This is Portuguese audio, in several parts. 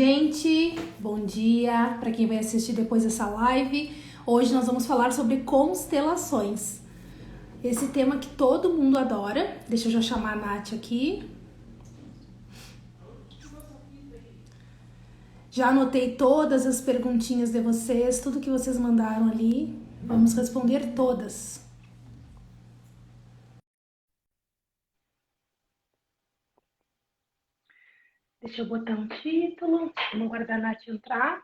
Gente, bom dia para quem vai assistir depois dessa live. Hoje nós vamos falar sobre constelações. Esse tema que todo mundo adora. Deixa eu já chamar a Nath aqui. Já anotei todas as perguntinhas de vocês, tudo que vocês mandaram ali. Vamos responder todas. Deixa eu botar um título. Vamos aguardar a Nath entrar.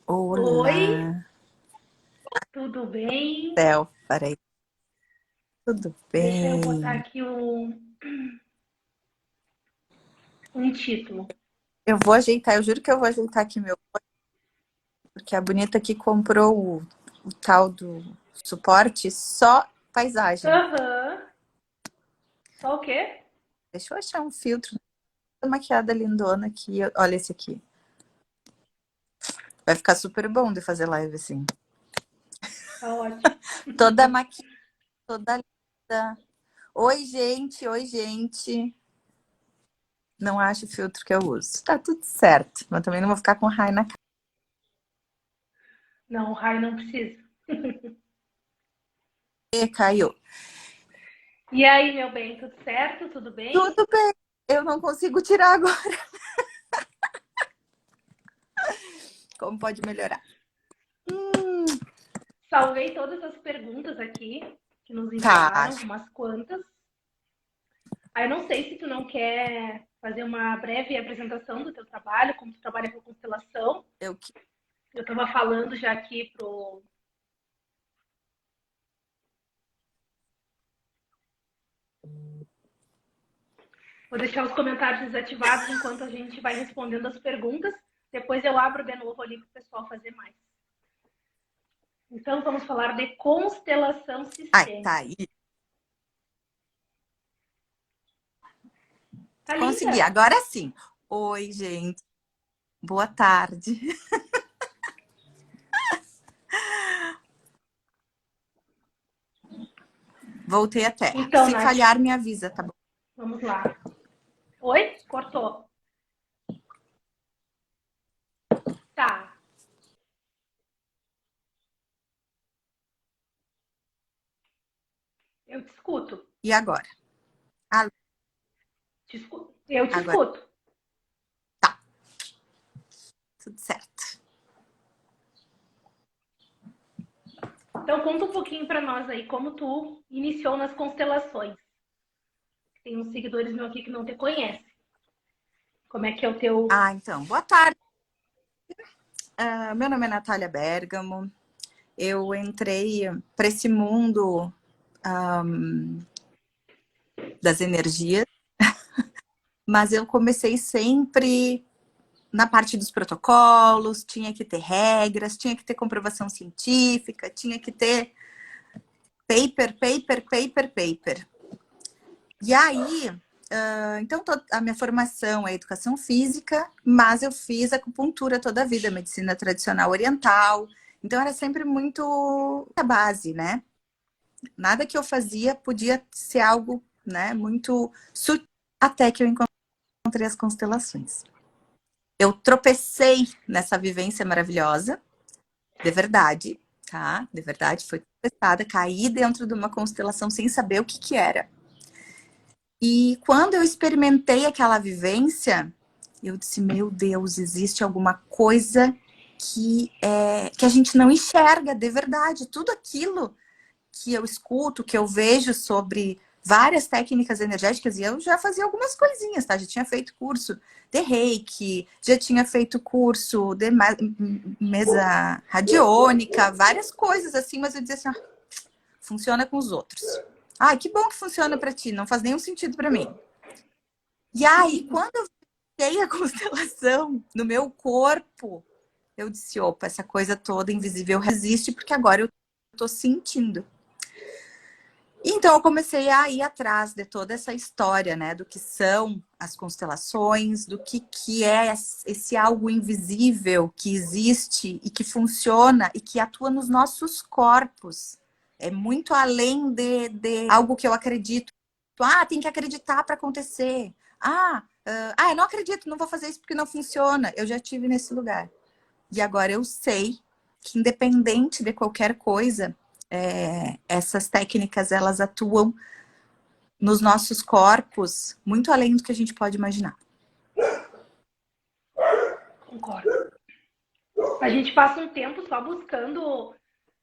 Olá. Oi, tudo bem? Céu, peraí. Tudo Deixa eu botar bem? aqui um título. Eu vou ajeitar, eu juro que eu vou ajeitar aqui meu, porque a bonita aqui comprou o tal do suporte só paisagem. Aham. Só o quê? Deixa eu achar um filtro. Toda maquiada lindona aqui. Olha esse aqui. Vai ficar super bom de fazer live assim. Tá ótimo. Toda maquiada, toda linda. Oi, gente. Oi, gente. Não acho o filtro que eu uso. Tá tudo certo. Mas também não vou ficar com raio na cara. Não, o raio não precisa. Caiu. E aí, meu bem, tudo certo? Tudo bem? Tudo bem. Eu não consigo tirar agora. Como pode melhorar? Salvei todas as perguntas aqui que nos Tá. enviaram, umas quantas. Aí não sei se tu não quer fazer uma breve apresentação do teu trabalho, como tu trabalha com constelação. Eu Eu estava falando já aqui pro... Vou deixar os comentários desativados enquanto a gente vai respondendo as perguntas. Depois eu abro de novo ali para o pessoal fazer mais. Então, vamos falar de constelação Ai, sistêmica. tá aí. Tá Consegui. linda! Agora sim. Oi, gente. Boa tarde. Voltei à Terra. Então, Se Nath, falhar, me avisa, tá bom? vamos lá. Oi? Cortou. Tá. Eu te escuto. E agora? Ah, Eu te agora escuto. tá. Tudo certo. Então, conta um pouquinho para nós aí como tu iniciou nas constelações. Tem uns seguidores meus aqui que não te conhecem. Como é que é o teu... Então, boa tarde. Meu nome é Natália Bergamo. Eu entrei para esse mundo das energias, mas eu comecei sempre na parte dos protocolos, tinha que ter regras, tinha que ter comprovação científica, tinha que ter paper. E aí, então a minha formação é educação física, mas eu fiz acupuntura toda a vida, medicina tradicional oriental, então era sempre muito a base, né? Nada que eu fazia podia ser algo, né, muito sutil, até que eu encontrei as constelações. Eu tropecei nessa vivência maravilhosa, de verdade, tá? De verdade, foi tropeçada, caí dentro de uma constelação sem saber o que que era. E quando eu experimentei aquela vivência, eu disse, meu Deus, existe alguma coisa que a gente não enxerga de verdade. Tudo aquilo que eu escuto, que eu vejo sobre várias técnicas energéticas, e eu já fazia algumas coisinhas, tá? Já tinha feito curso de Reiki, já tinha feito curso de mesa radiônica, várias coisas assim, mas eu dizia assim, funciona com os outros. Que bom que funciona para ti, não faz nenhum sentido para mim. E aí, quando eu fiquei a constelação no meu corpo, eu disse, opa, essa coisa toda invisível existe, porque agora eu tô sentindo. Então, eu comecei a ir atrás de toda essa história, né? Do que são as constelações, do que é esse algo invisível que existe e que funciona e que atua nos nossos corpos. É muito além de algo que eu acredito. Ah, tem que acreditar para acontecer. Eu não acredito, não vou fazer isso porque não funciona. Eu já tive nesse lugar. E agora eu sei que, independente de qualquer coisa, essas técnicas, elas atuam nos nossos corpos muito além do que a gente pode imaginar. Concordo. A gente passa um tempo só buscando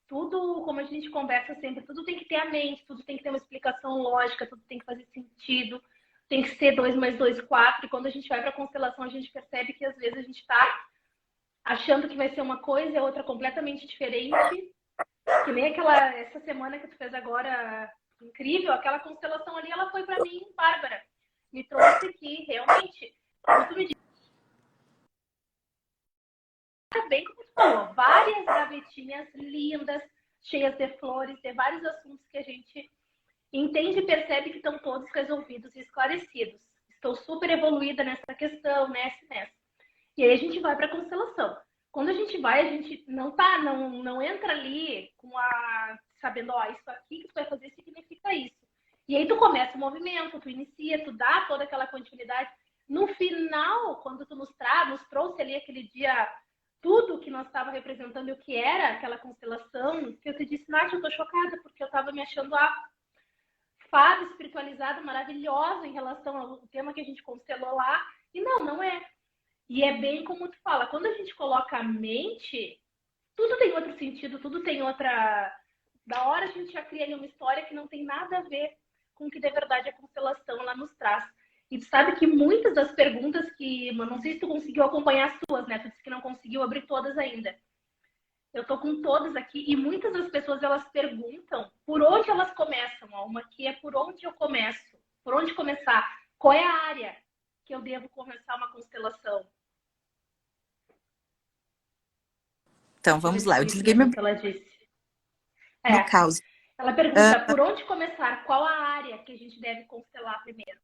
tudo, como a gente conversa sempre, tudo tem que ter a mente, tudo tem que ter uma explicação lógica, tudo tem que fazer sentido, tem que ser 2 mais 2, 4. E quando a gente vai para a constelação, a gente percebe que às vezes a gente está achando que vai ser uma coisa e a outra completamente diferente. Que nem essa semana que tu fez agora, incrível, aquela constelação ali, ela foi para mim, Bárbara. Me trouxe aqui, realmente, como tu me disse, bem como tu falou, várias gavetinhas lindas, cheias de flores, de vários assuntos que a gente entende e percebe que estão todos resolvidos e esclarecidos. Estou super evoluída nessa questão, nessa. E aí a gente vai para a constelação. Quando a gente vai, a gente não entra ali com sabendo, isso aqui que tu vai fazer significa isso. E aí tu começa o movimento, tu inicia, tu dá toda aquela continuidade. No final, quando tu nos trouxe ali aquele dia tudo que nós estava representando e o que era aquela constelação, que eu te disse, Nath, eu tô chocada, porque eu estava me achando a fada espiritualizada, maravilhosa em relação ao tema que a gente constelou lá, e não é. E é bem como tu fala, quando a gente coloca a mente, tudo tem outro sentido, tudo tem outra... Da hora a gente já cria ali uma história que não tem nada a ver com o que de verdade a constelação ela nos traz. E tu sabe que muitas das perguntas que... Não sei se tu conseguiu acompanhar as tuas, né? Tu disse que não conseguiu abrir todas ainda. Eu tô com todas aqui e muitas das pessoas elas perguntam por onde elas começam. Ó, uma aqui é por onde eu começo. Por onde começar? Qual é a área que eu devo começar uma constelação? Então, vamos lá. Eu desliguei meu ela disse. no caos. Ela pergunta por onde começar? Qual a área que a gente deve constelar primeiro?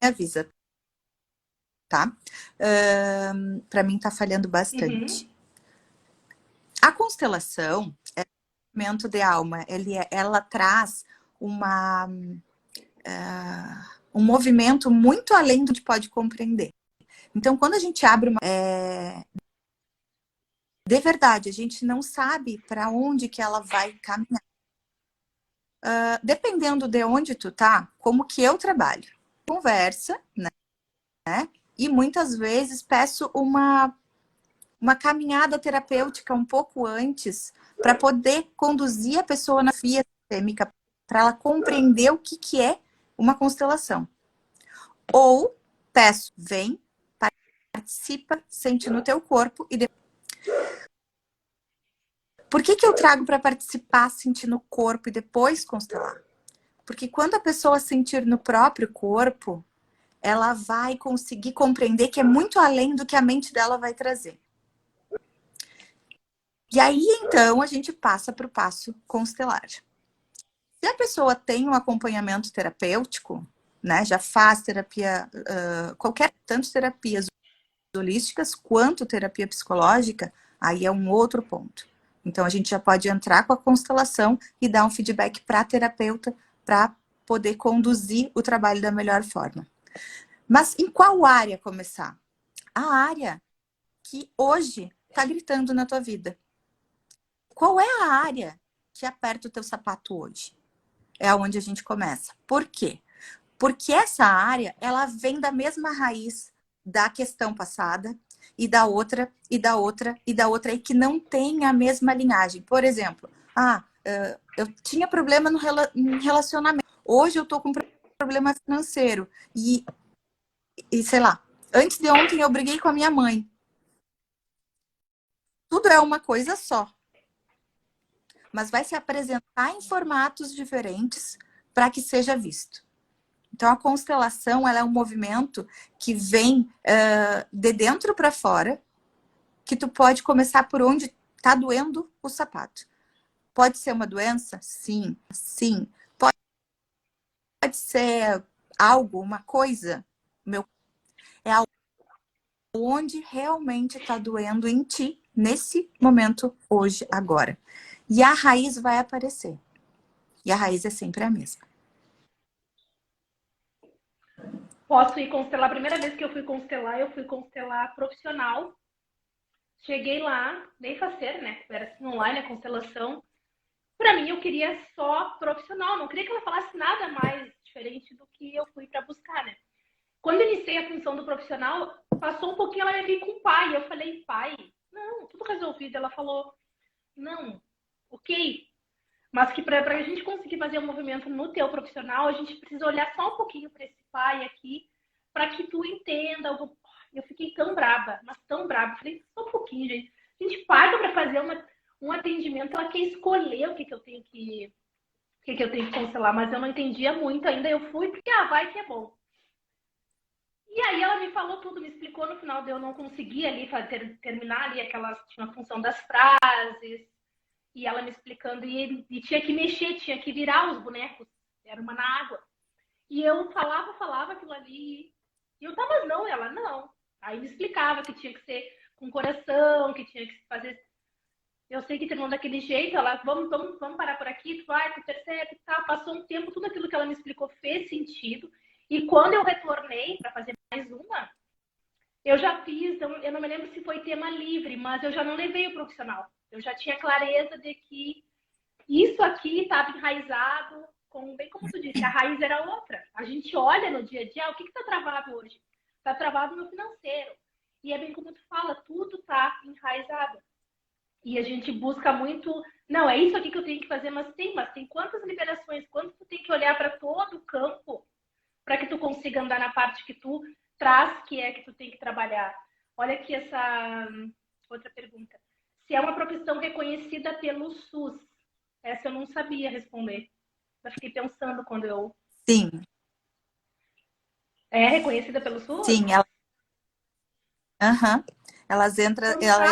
Me avisa, tá? Para mim tá falhando bastante. Uhum. A constelação é um movimento de alma. Ela traz um movimento muito além do que pode compreender. Então, quando a gente abre de verdade, a gente não sabe para onde que ela vai caminhar. Dependendo de onde tu tá, como que eu trabalho. Conversa, né? E muitas vezes peço uma caminhada terapêutica um pouco antes para poder conduzir a pessoa na via sistêmica, para ela compreender o que é uma constelação. Ou peço, vem, participa, sente no teu corpo e depois... Por que eu trago para participar, sentir no corpo e depois constelar? Porque quando a pessoa sentir no próprio corpo, ela vai conseguir compreender que é muito além do que a mente dela vai trazer. E aí, então, a gente passa para o passo constelar. Se a pessoa tem um acompanhamento terapêutico, né, já faz terapia, tanto terapias holísticas quanto terapia psicológica, aí é um outro ponto. Então, a gente já pode entrar com a constelação e dar um feedback para a terapeuta para poder conduzir o trabalho da melhor forma. Mas em qual área começar? A área que hoje está gritando na tua vida. Qual é a área que aperta o teu sapato hoje? É onde a gente começa. Por quê? Porque essa área, ela vem da mesma raiz da questão passada e da outra, e da outra, e da outra, e que não tem a mesma linhagem. Por exemplo, eu tinha problema no relacionamento. Hoje eu tô com problema financeiro. E sei lá, antes de ontem eu briguei com a minha mãe. Tudo é uma coisa só. Mas vai se apresentar em formatos diferentes para que seja visto. Então, a constelação ela é um movimento que vem de dentro para fora, que tu pode começar por onde está doendo o sapato. Pode ser uma doença? Sim, sim. Pode ser algo, uma coisa. É onde realmente está doendo em ti, nesse momento, hoje, agora. E a raiz vai aparecer. E a raiz é sempre a mesma. Posso ir constelar. A primeira vez que eu fui constelar profissional. Cheguei lá, bem faceira, né? Era assim, online a constelação. Para mim, eu queria só profissional. Não queria que ela falasse nada mais diferente do que eu fui para buscar, né? Quando eu iniciei a função do profissional, passou um pouquinho, ela me veio com o pai. Eu falei, pai? Não, tudo resolvido. Ela falou, não, ok. Mas que para a gente conseguir fazer um movimento no teu profissional, a gente precisa olhar só um pouquinho para esse pai aqui, para que tu entenda. Eu fiquei tão braba, mas tão braba. Falei, só um pouquinho, gente. A gente paga para fazer um atendimento, ela quer escolher o que eu tenho que eu tenho que cancelar, mas eu não entendia muito ainda. Eu fui porque, vai que é bom. E aí ela me falou tudo, me explicou no final, eu não consegui ali terminar ali tinha a função das frases, e ela me explicando, e tinha que mexer, tinha que virar os bonecos, era uma na água. E eu falava aquilo ali, e eu tava, não, ela, não. Aí me explicava que tinha que ser com coração, que tinha que fazer. Eu sei que terminou daquele jeito, ela, vamos parar por aqui, tu vai, tu percebe, tá. Passou um tempo, tudo aquilo que ela me explicou fez sentido. E quando eu retornei para fazer mais uma, eu já fiz, eu não me lembro se foi tema livre, mas eu já não levei o profissional. Eu já tinha clareza de que isso aqui estava enraizado, bem como tu disse, a raiz era outra. A gente olha no dia a dia, o que está travado hoje? Está travado no financeiro. E é bem como tu fala, tudo está enraizado. E a gente busca muito, não, é isso aqui que eu tenho que fazer, mas tem quantas liberações, quanto tu tem que olhar para todo o campo para que tu consiga andar na parte que tu traz, que é que tu tem que trabalhar. Olha aqui essa outra pergunta. Se é uma profissão reconhecida pelo SUS, essa eu não sabia responder. Eu fiquei pensando quando eu... Sim. É reconhecida pelo SUS? Sim, ela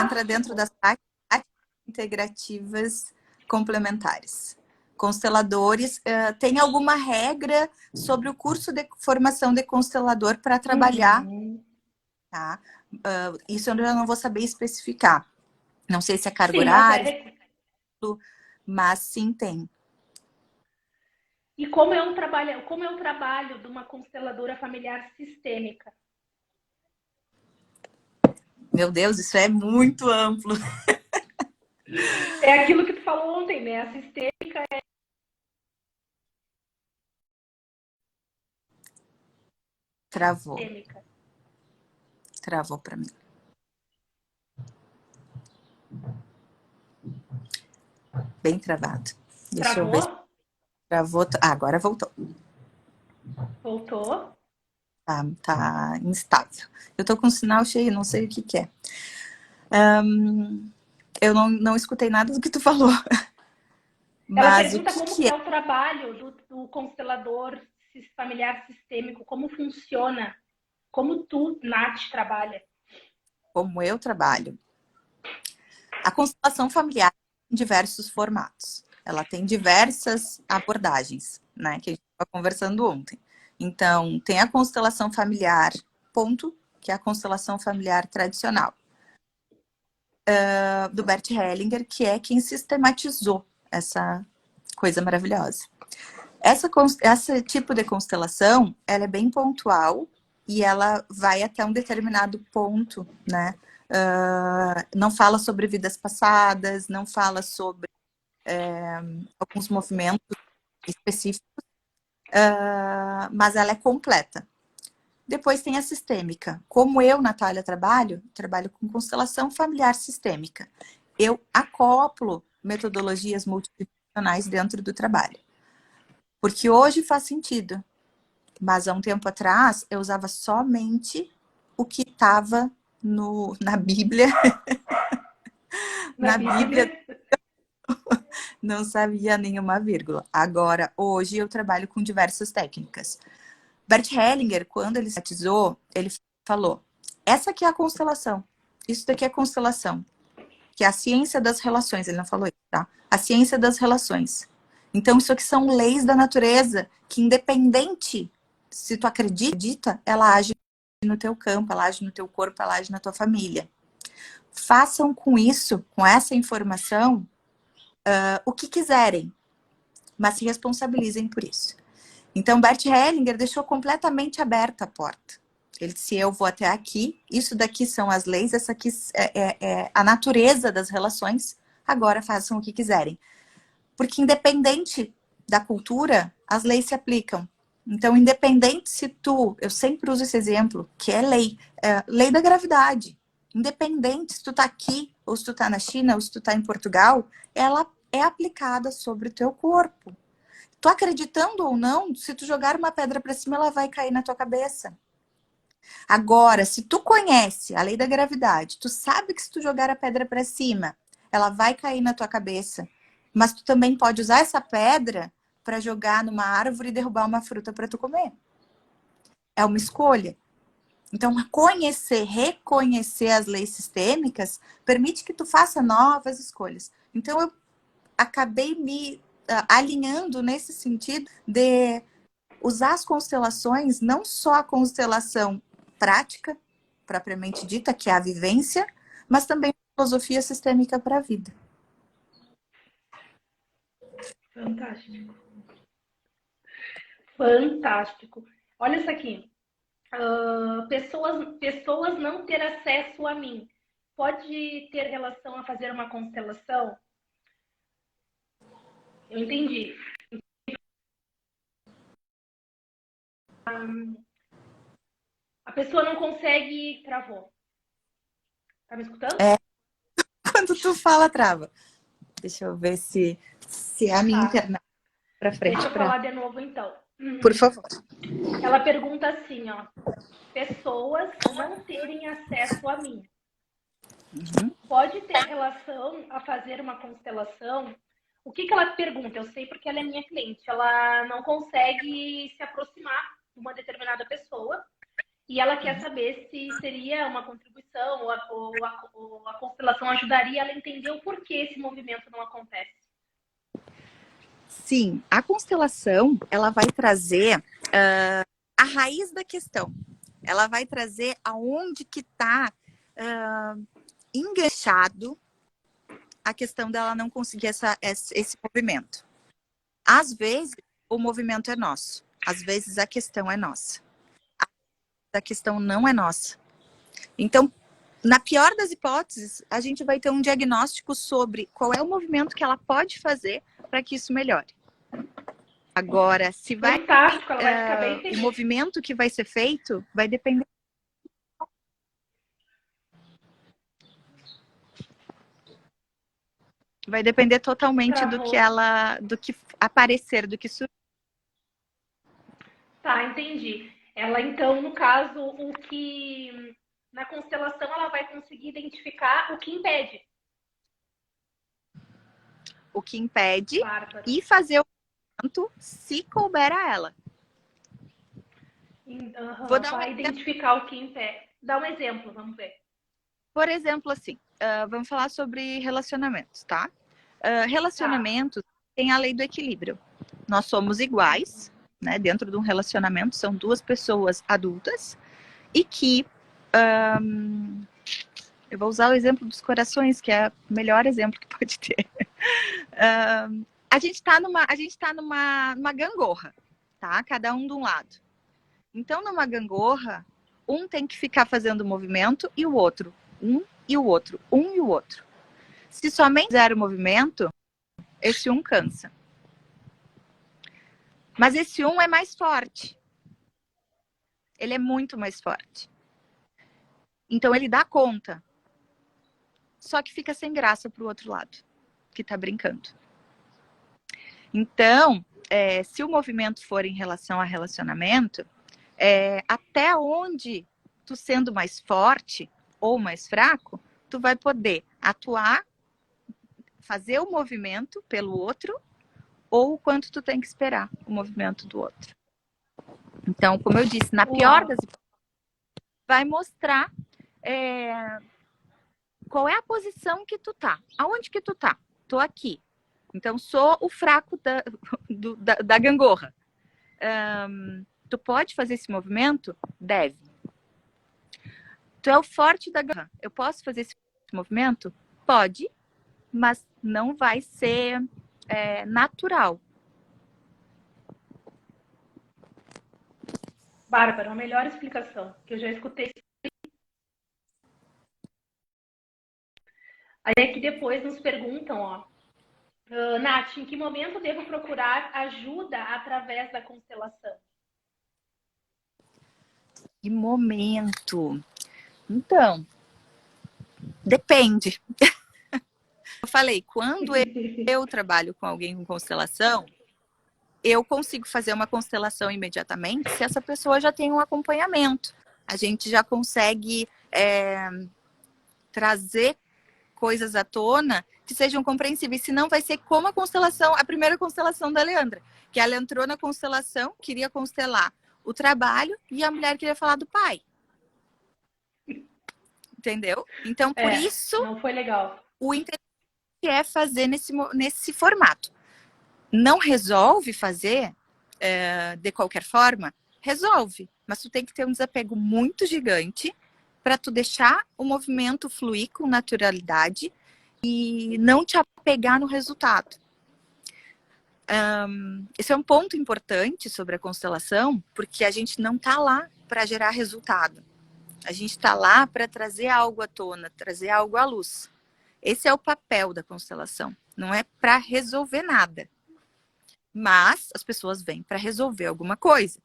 entra dentro das práticas integrativas complementares. Consteladores, tem alguma regra sobre o curso de formação de constelador para trabalhar? Tá? Isso eu já não vou saber especificar. Não sei se é carga horária, mas sim tem. E como é um trabalho de uma consteladora familiar sistêmica? Meu Deus, isso é muito amplo. É aquilo que tu falou ontem, né? A sistêmica é... Travou. Sistêmica. Travou para mim. Bem travado. Deixa eu ver. Travou. Agora voltou. Voltou? Tá instável. Eu tô com o sinal cheio, não sei o que é. Eu não escutei nada do que tu falou. Ela pergunta como que é o trabalho do constelador familiar sistêmico, como funciona, como tu, Nath, trabalha. Como eu trabalho. A constelação familiar tem diversos formatos. Ela tem diversas abordagens, né? Que a gente estava conversando ontem. Então, tem a constelação familiar, ponto, que é a constelação familiar tradicional. Do Bert Hellinger, que é quem sistematizou essa coisa maravilhosa. Esse tipo de constelação, ela é bem pontual e ela vai até um determinado ponto, né? Não fala sobre vidas passadas, não fala sobre alguns movimentos específicos, mas ela é completa. Depois tem a sistêmica. Como eu, Natália, trabalho com constelação familiar sistêmica. Eu acoplo metodologias multidimensionais dentro do trabalho. Porque hoje faz sentido. Mas há um tempo atrás, eu usava somente o que estava na Bíblia. Na Bíblia, não sabia nenhuma vírgula. Agora, hoje, eu trabalho com diversas técnicas. Bert Hellinger, quando ele batizou, ele falou: essa aqui é a constelação. Isso daqui é constelação. que é a ciência das relações. Ele não falou isso, tá? A ciência das relações. Então, isso aqui são leis da natureza que, independente se tu acredita, ela age no teu campo, ela age no teu corpo, ela age na tua família. Façam com isso, com essa informação, o que quiserem, mas se responsabilizem por isso. Então, Bert Hellinger deixou completamente aberta a porta. Ele disse, eu vou até aqui, isso daqui são as leis, essa aqui é a natureza das relações, agora façam o que quiserem. Porque independente da cultura, as leis se aplicam. Então, independente se eu sempre uso esse exemplo, que é lei da gravidade. Independente se tu tá aqui, ou se tu tá na China, ou se tu tá em Portugal, ela é aplicada sobre o teu corpo. Tu acreditando ou não, se tu jogar uma pedra para cima, ela vai cair na tua cabeça. Agora, se tu conhece a lei da gravidade, tu sabe que se tu jogar a pedra para cima, ela vai cair na tua cabeça, mas tu também pode usar essa pedra para jogar numa árvore e derrubar uma fruta para tu comer. É uma escolha. Então, reconhecer as leis sistêmicas permite que tu faça novas escolhas. Então, eu acabei me alinhando nesse sentido de usar as constelações, não só a constelação prática, propriamente dita, que é a vivência, mas também a filosofia sistêmica para a vida. Fantástico. Fantástico. Olha isso aqui. Pessoas não ter acesso a mim. Pode ter relação a fazer uma constelação? Eu entendi. A pessoa não consegue... Travou. Tá me escutando? Quando tu fala, trava. Deixa eu ver se é a minha internet para frente. Deixa eu falar de novo, então. Por favor. Ela pergunta assim, ó. Pessoas não terem acesso a mim. Uhum. Pode ter relação a fazer uma constelação? O que ela pergunta? Eu sei porque ela é minha cliente. Ela não consegue se aproximar de uma determinada pessoa e ela quer saber se seria uma contribuição ou a constelação ajudaria ela a entender o porquê esse movimento não acontece. Sim, a constelação, ela vai trazer a raiz da questão. Ela vai trazer aonde que está enganchado a questão dela não conseguir esse movimento. Às vezes, o movimento é nosso. Às vezes, a questão é nossa. A questão não é nossa. Então, na pior das hipóteses, a gente vai ter um diagnóstico sobre qual é o movimento que ela pode fazer para que isso melhore. Agora, se vai... Fantástico, ela vai ficar bem feliz. O movimento que vai ser feito vai depender... Vai depender totalmente do que aparecer, do que surgir. Tá, entendi. Ela, então, no caso, na constelação ela vai conseguir identificar o que impede. O que impede e fazer o movimento se couber a ela. Vai identificar o que impede. Dá um exemplo, vamos ver. Por exemplo, assim, vamos falar sobre relacionamentos, tá? Relacionamentos tem a lei do equilíbrio. Nós somos iguais, né? Dentro de um relacionamento, são duas pessoas adultas e que... eu vou usar o exemplo dos corações, que é o melhor exemplo que pode ter. A gente tá numa gangorra, tá? Cada um de um lado. Então, numa gangorra, um tem que ficar fazendo o movimento e o outro. Um e o outro. Um e o outro. Se somente fizer o movimento, esse um cansa. Mas esse um é mais forte. Ele é muito mais forte. Então, ele dá conta. Só que fica sem graça pro outro lado, que tá brincando. Então, se o movimento for em relação a relacionamento, até onde tu sendo mais forte ou mais fraco, tu vai poder atuar, fazer o movimento pelo outro, ou o quanto tu tem que esperar o movimento do outro. Então, como eu disse, na pior das hipóteses, vai mostrar qual é a posição que tu tá? Aonde que tu tá? Tô aqui. Então, sou o fraco da gangorra. Tu pode fazer esse movimento? Deve. Tu é o forte da gangorra. Eu posso fazer esse movimento? Pode, mas não vai ser natural. Bárbara, a melhor explicação que eu já escutei. Aí aqui depois nos perguntam, ó, Nath, em que momento devo procurar ajuda através da constelação? Que momento? Então, depende. Eu falei, quando eu trabalho com alguém com constelação, eu consigo fazer uma constelação imediatamente se essa pessoa já tem um acompanhamento. A gente já consegue trazer coisas à tona que sejam compreensíveis. Senão vai ser como a primeira constelação da Leandra, que ela entrou na constelação, queria constelar o trabalho e a mulher queria falar do pai. Entendeu? Então, por isso, não foi legal. O interessante é fazer nesse formato. Não resolve fazer de qualquer forma? Resolve, mas tu tem que ter um desapego muito gigante para tu deixar o movimento fluir com naturalidade e não te apegar no resultado. Esse é um ponto importante sobre a constelação, porque a gente não está lá para gerar resultado. A gente está lá para trazer algo à tona, trazer algo à luz. Esse é o papel da constelação. Não é para resolver nada. Mas as pessoas vêm para resolver alguma coisa.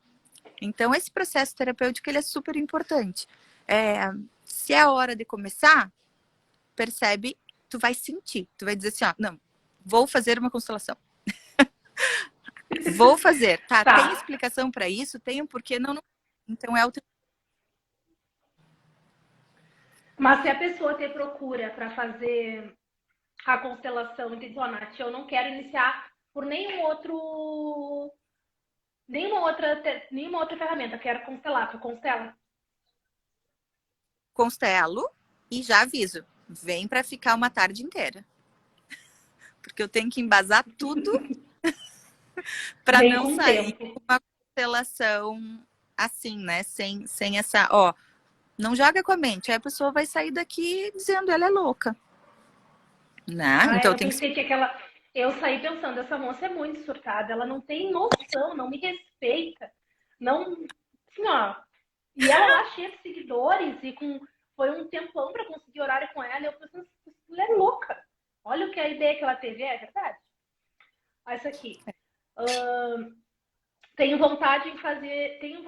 Então, esse processo terapêutico ele é super importante. Se é a hora de começar, percebe, tu vai sentir. Tu vai dizer assim, ó, não, vou fazer uma constelação. Vou fazer. Tá, tem explicação para isso? Tem um porquê? Não. Então, é o teu... Mas se a pessoa te procura para fazer a constelação e diz, ó, Nath, eu não quero iniciar por nenhuma outra ferramenta, quero constelar, tu constela? Constelo e já aviso, vem para ficar uma tarde inteira. Porque eu tenho que embasar tudo para não sair com uma constelação assim, né? Sem essa, ó, não joga com a mente. Aí a pessoa vai sair daqui dizendo ela é louca. Né? Então eu tem pensei que aquela. Eu saí pensando, essa moça é muito surtada, ela não tem noção, não me respeita. Não. Assim, ó. E ela lá cheia de seguidores e foi um tempão para conseguir horário com ela. E eu pensei, ela é louca. Olha o que a ideia que ela teve, é verdade? Olha isso aqui. Tenho vontade em fazer, tenho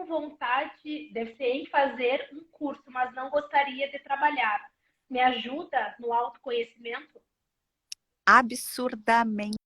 vontade, deve ser em fazer um curso, mas não gostaria de trabalhar. Me ajuda no autoconhecimento? absurdamente.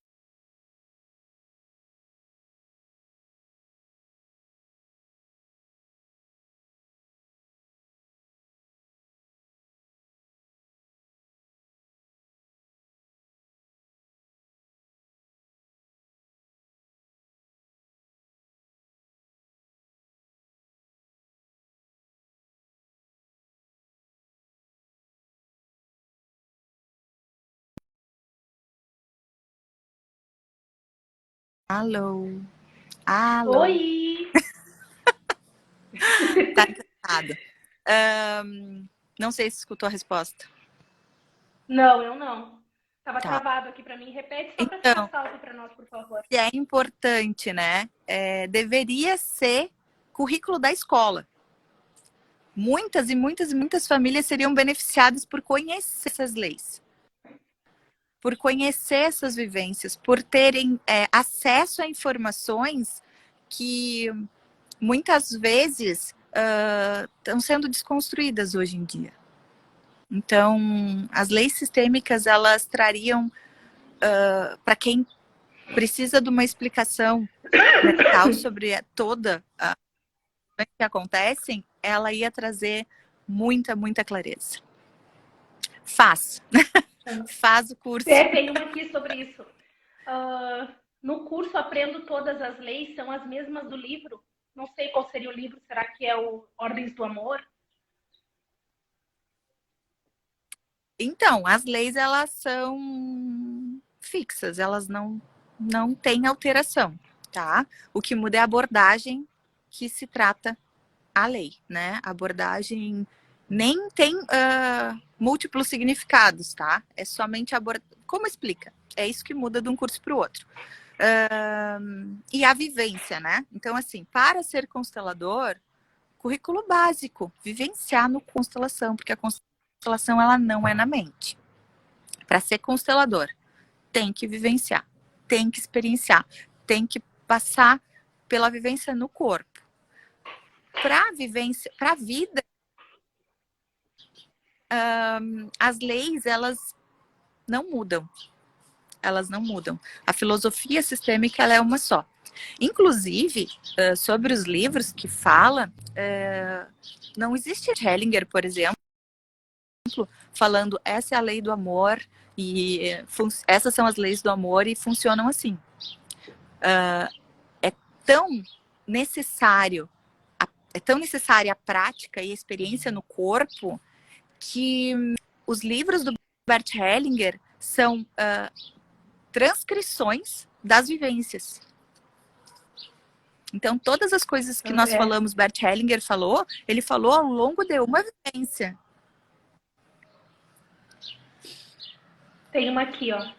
Alô? Alô? Oi! Tá encantado. Não sei se escutou a resposta. Não, eu não. Tava Tá. travado aqui para mim. Repete só para Então, ficar salvo para nós, por favor. que é importante, né? Deveria ser currículo da escola. Muitas e muitas e muitas famílias seriam beneficiadas por conhecer essas leis, por conhecer essas vivências, por terem acesso a informações que muitas vezes estão sendo desconstruídas hoje em dia. Então, as leis sistêmicas, elas trariam, para quem precisa de uma explicação mental sobre toda a que acontecem, ela ia trazer muita, muita clareza. Faz o curso. Tem uma aqui sobre isso. No curso aprendo todas as leis, são as mesmas do livro. Não sei qual seria o livro, será que é o Ordens do Amor? Então, as leis, elas são fixas, elas não têm alteração, tá? O que muda é a abordagem que se trata a lei, né? A abordagem nem tem múltiplos significados, tá? É somente Como explica? É isso que muda de um curso para o outro. E a vivência, né? Então, assim, para ser constelador, currículo básico, vivenciar no constelação, porque a constelação, ela não é na mente. Para ser constelador, tem que vivenciar, tem que experienciar, tem que passar pela vivência no corpo. Para vivência, para a vida, as leis, elas não mudam. Elas não mudam. A filosofia sistêmica, ela é uma só. Inclusive, sobre os livros que fala, não existe Hellinger, por exemplo, falando essa é a lei do amor e essas são as leis do amor e funcionam assim. É tão necessário, é tão necessária a prática e a experiência no corpo que os livros do Bert Hellinger são transcrições das vivências. Então, todas as coisas que nós falamos, Bert Hellinger falou, ele falou ao longo de uma vivência. Tem uma aqui, ó.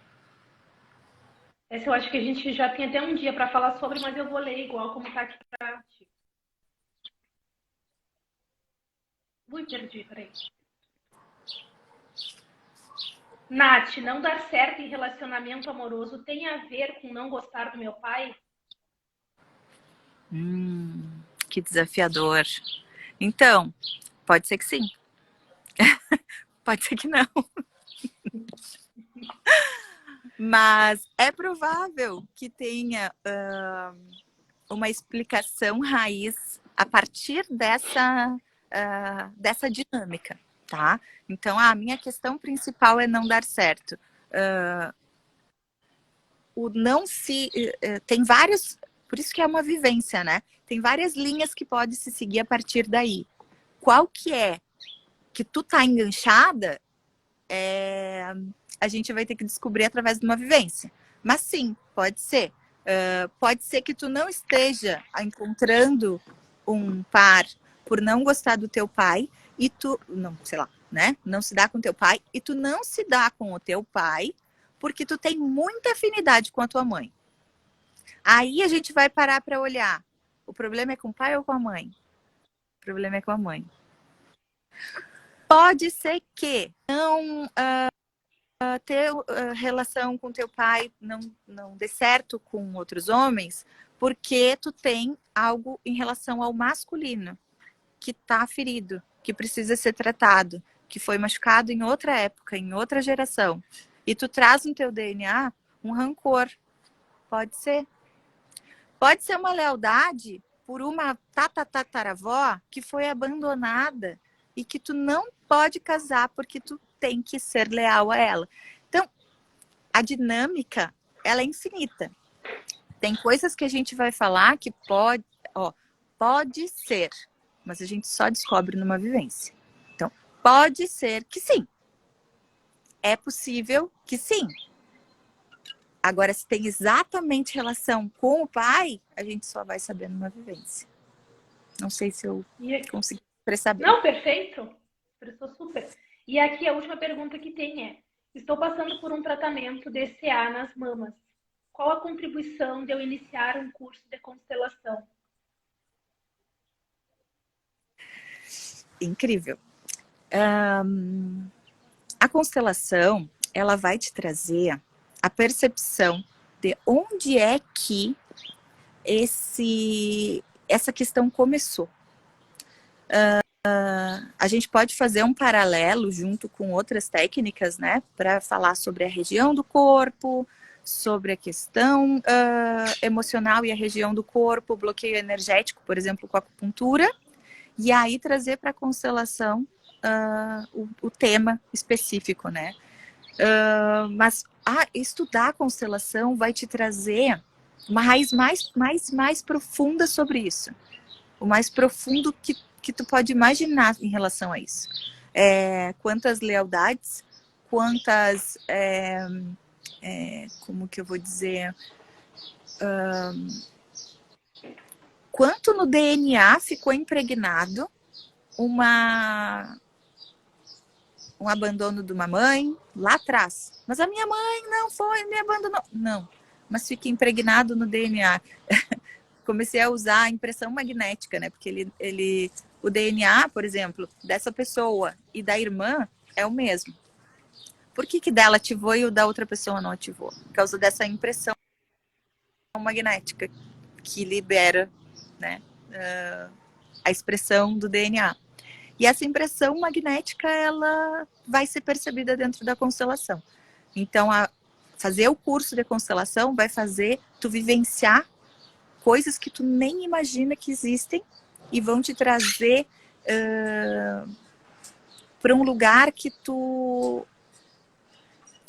Essa eu acho que a gente já tem até um dia para falar sobre, mas eu vou ler igual como tá aqui pra ti. Ui, perdi, peraí. Nath, não dar certo em relacionamento amoroso tem a ver com não gostar do meu pai? Que desafiador. Então, pode ser que sim. Pode ser que não. Mas é provável que tenha uma explicação raiz a partir dessa dinâmica, tá? Então, a minha questão principal é não dar certo. Tem vários... Por isso que é uma vivência, né? Tem várias linhas que pode se seguir a partir daí. Qual que é que tu tá enganchada, a gente vai ter que descobrir através de uma vivência. Mas sim, pode ser. Pode ser que tu não esteja encontrando um par por não gostar do teu pai e tu, não, sei lá, né? Não se dá com teu pai e tu não se dá com o teu pai porque tu tem muita afinidade com a tua mãe. Aí a gente vai parar para olhar. O problema é com o pai ou com a mãe? O problema é com a mãe. Pode ser que não ter relação com teu pai não dê certo com outros homens, porque tu tem algo em relação ao masculino que tá ferido, que precisa ser tratado, que foi machucado em outra época, em outra geração. E tu traz no teu DNA um rancor. Pode ser. Pode ser uma lealdade por uma tataravó que foi abandonada e que tu não pode casar porque tu tem que ser leal a ela. Então, a dinâmica, ela é infinita. Tem coisas que a gente vai falar que pode ser, mas a gente só descobre numa vivência. Então, pode ser que sim. É possível que sim. Agora, se tem exatamente relação com o pai, a gente só vai saber numa vivência. Não sei se eu consegui expressar bem. Não, perfeito. Expressou super. E aqui a última pergunta que tem é: estou passando por um tratamento de CA nas mamas. Qual a contribuição de eu iniciar um curso de constelação? Incrível. A constelação, ela vai te trazer a percepção de onde é que essa questão começou. A gente pode fazer um paralelo junto com outras técnicas, né, para falar sobre a região do corpo, sobre a questão emocional e a região do corpo, bloqueio energético, por exemplo, com a acupuntura, e aí trazer para a constelação o tema específico, né? Mas estudar a constelação vai te trazer uma raiz mais profunda sobre isso. O mais profundo que tu pode imaginar em relação a isso. Quantas lealdades, quantas, como que eu vou dizer, quanto no DNA ficou impregnado um abandono de uma mãe lá atrás. Mas a minha mãe não foi, me abandonou. Não, mas fica impregnado no DNA. Comecei a usar a impressão magnética, né? Porque o DNA, por exemplo, dessa pessoa e da irmã é o mesmo. Por que dela ativou e o da outra pessoa não ativou? Por causa dessa impressão magnética que libera, né, a expressão do DNA. E essa impressão magnética, ela vai ser percebida dentro da constelação. Então, fazer o curso de constelação vai fazer tu vivenciar coisas que tu nem imagina que existem e vão te trazer para um lugar que tu...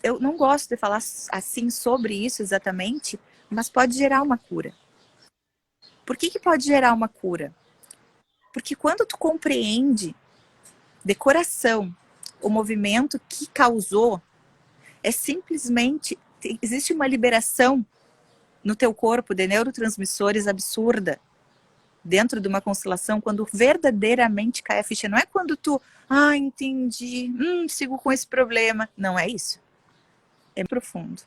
Eu não gosto de falar assim sobre isso exatamente, mas pode gerar uma cura. Por que pode gerar uma cura? Porque quando tu compreende de coração o movimento que causou, é simplesmente... Existe uma liberação no teu corpo de neurotransmissores absurda dentro de uma constelação, quando verdadeiramente cai a ficha. Não é quando tu, entendi, sigo com esse problema. Não é isso. É profundo.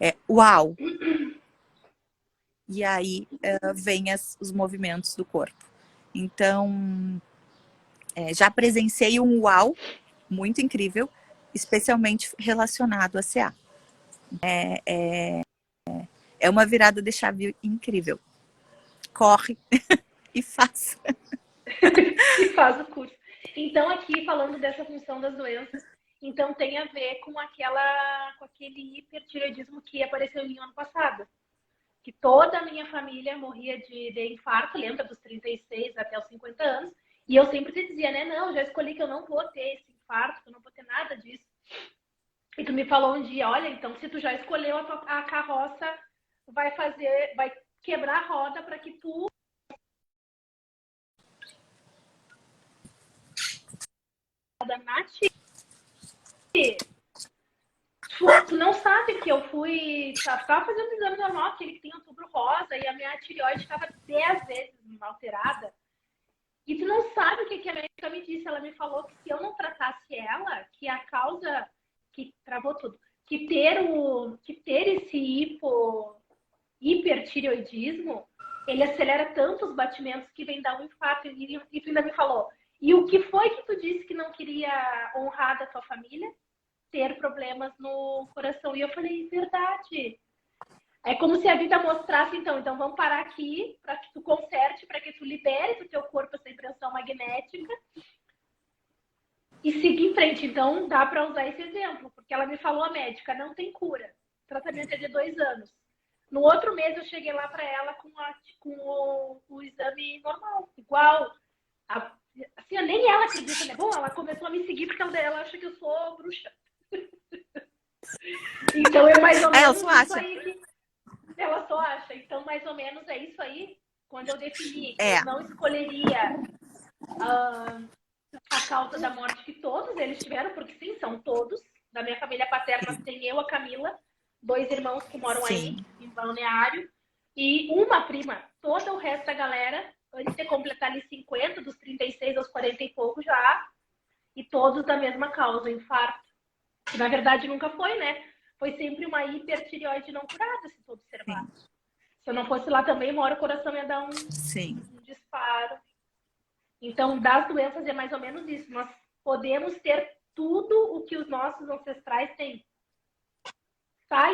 É uau. E aí vem os movimentos do corpo. Então, já presenciei um uau muito incrível, especialmente relacionado a CA. É uma virada de chave incrível. Corre e faça. E faz o curso. Então, aqui, falando dessa função das doenças, então tem a ver com aquele hipertireoidismo que apareceu em mim ano passado. Que toda a minha família morria de infarto, lembra, dos 36 até os 50 anos. E eu sempre te dizia, né, não, já escolhi que eu não vou ter esse infarto, que eu não vou ter nada disso. E tu me falou um dia, olha, então se tu já escolheu a carroça, vai quebrar a roda para que tu Nath, tu não sabe que eu tava fazendo um exame normal, aquele que tem outubro rosa, e a minha tireoide estava 10 vezes alterada. E tu não sabe o que a médica me disse. Ela me falou que se eu não tratasse ela, que a causa que travou tudo, que ter esse hipertireoidismo, ele acelera tanto os batimentos que vem dar um infarto. E tu ainda me falou, e o que foi que tu disse que não queria honrar da tua família? Ter problemas no coração. E eu falei, verdade. É como se a vida mostrasse, então vamos parar aqui para que tu conserte, para que tu libere do teu corpo essa impressão magnética e seguir em frente. Então, dá para usar esse exemplo, porque ela me falou, a médica, não tem cura. O tratamento é de 2 anos. No outro mês, eu cheguei lá para ela com o exame normal, igual. Assim, nem ela acredita, né? Bom, ela começou a me seguir porque ela acha que eu sou bruxa. Então, é mais ou menos isso aí ela só acha. Então, mais ou menos é isso aí. Quando eu defini que eu não escolheria a causa da morte que todos eles tiveram, porque sim, são todos. Da minha família paterna tem eu, a Camila, 2 irmãos que moram aí em Balneário, e uma prima. Todo o resto da galera, antes de completar ali 50, dos 36 aos 40 e pouco já, e todos da mesma causa, infarto. Que na verdade nunca foi, né? Foi sempre uma hipertireoide não curada, se tu observar. Sim. Se eu não fosse lá também, uma hora o coração ia dar um disparo. Então, das doenças é mais ou menos isso. Nós podemos ter tudo o que os nossos ancestrais têm. Tá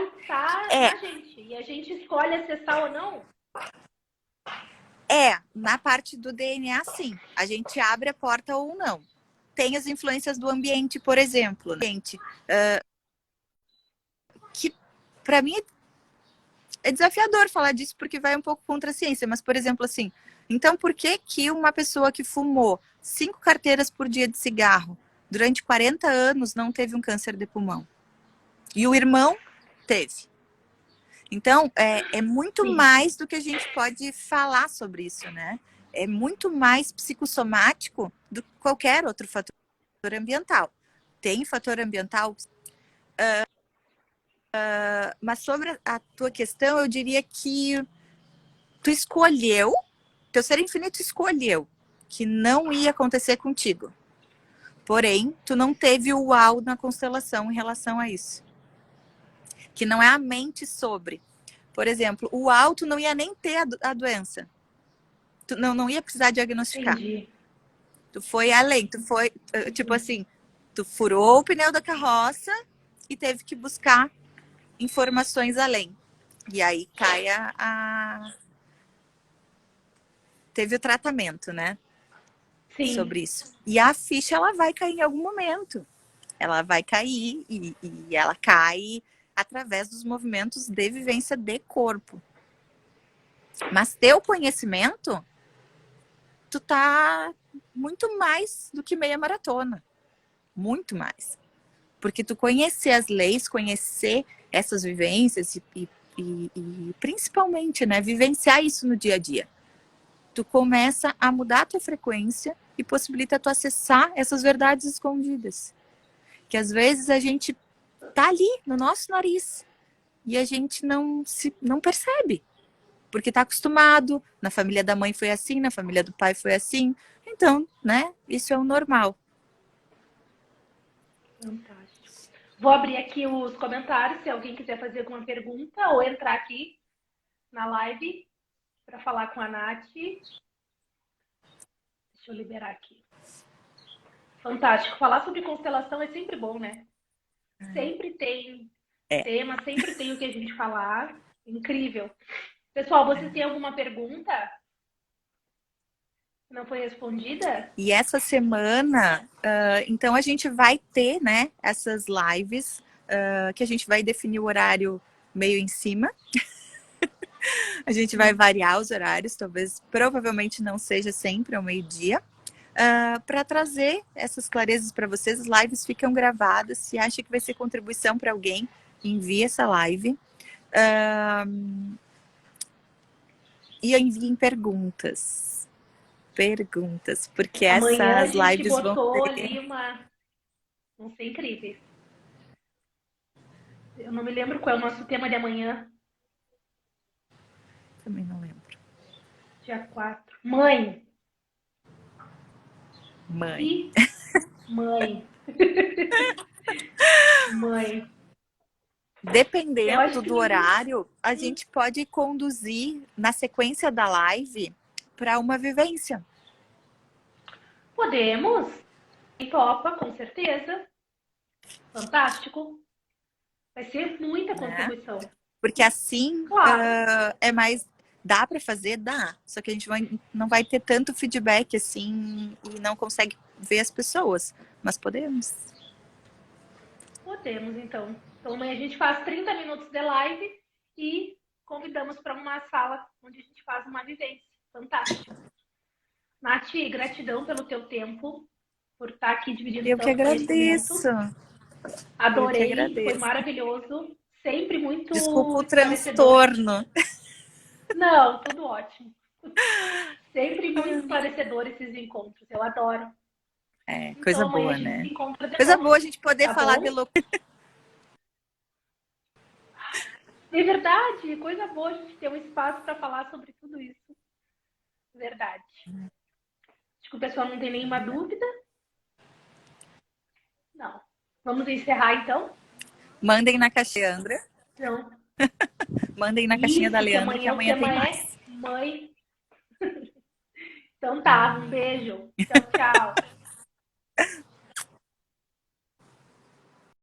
na gente. E a gente escolhe acessar ou não. Na parte do DNA, sim. A gente abre a porta ou não. Tem as influências do ambiente, por exemplo. Né? Que para mim é desafiador falar disso porque vai um pouco contra a ciência, mas por exemplo assim, então por que uma pessoa que fumou 5 carteiras por dia de cigarro durante 40 anos não teve um câncer de pulmão? E o irmão teve. Então é muito mais do que a gente pode falar sobre isso, né? É muito mais psicossomático do que qualquer outro fator ambiental. Tem fator ambiental, mas sobre a tua questão, eu diria que tu escolheu, teu ser infinito escolheu que não ia acontecer contigo. Porém, tu não teve o uau na constelação em relação a isso. Que não é a mente sobre. Por exemplo, o uau, tu não ia nem ter a doença. Tu não ia precisar diagnosticar. Entendi. Tu foi além, tu foi, tipo assim, tu furou o pneu da carroça e teve que buscar informações além. E aí cai teve o tratamento, né? Sim. Sobre isso. E a ficha, ela vai cair em algum momento. Ela vai cair e ela cai através dos movimentos de vivência de corpo. Mas teu conhecimento, tu tá muito mais do que meia maratona. Muito mais. Porque tu conhecer as leis, conhecer essas vivências e principalmente, né, vivenciar isso no dia a dia. Tu começa a mudar a tua frequência e possibilita tu acessar essas verdades escondidas. Que às vezes a gente tá ali no nosso nariz e a gente não percebe. Porque tá acostumado, na família da mãe foi assim, na família do pai foi assim. Então, né, isso é o normal. Fantástico. Vou abrir aqui os comentários, se alguém quiser fazer alguma pergunta ou entrar aqui na live para falar com a Nath. Deixa eu liberar aqui. Fantástico. Falar sobre constelação é sempre bom, né? Sempre tem tema, sempre tem o que a gente falar. Incrível. Pessoal, vocês têm alguma pergunta que não foi respondida? E essa semana, então a gente vai ter, né, essas lives, que a gente vai definir o horário meio em cima. A gente vai variar os horários, talvez, provavelmente não seja sempre ao meio-dia. Para trazer essas clarezas para vocês, as lives ficam gravadas. Se acha que vai ser contribuição para alguém, envie essa live. E enviem perguntas. Perguntas, porque Amanhã essas a gente lives botou vão ter... ali vão ser incríveis. Eu não me lembro qual é o nosso tema de amanhã. Também não lembro. Dia 4. Mãe. Mãe. Mãe. Mãe. Dependendo do horário, a gente pode conduzir na sequência da live para uma vivência. Podemos. E topa, com certeza. Fantástico. Vai ser muita contribuição. Porque assim, claro. é mais... Dá para fazer? Dá. Só que a gente não vai ter tanto feedback assim e não consegue ver as pessoas. Mas podemos. Podemos, então. Então amanhã a gente faz 30 minutos de live e convidamos para uma sala onde a gente faz uma vivência. Fantástico. Nath, gratidão pelo teu tempo, por estar aqui dividindo Eu que agradeço. Adorei, foi maravilhoso. Sempre muito Desculpa o transtorno. Não, tudo ótimo. Sempre muito esclarecedor esses encontros. Eu adoro. Coisa então, boa, né? Coisa boa a gente poder falar de loucura. É verdade, coisa boa a gente ter um espaço para falar sobre tudo isso. Verdade. Acho que o pessoal não tem nenhuma dúvida. Não. Vamos encerrar, então? Mandem na caixinha, Andra. Não. Mandem na caixinha da Leandra, que amanhã tem mais. Mãe. Então tá, um beijo. Tchau, tchau.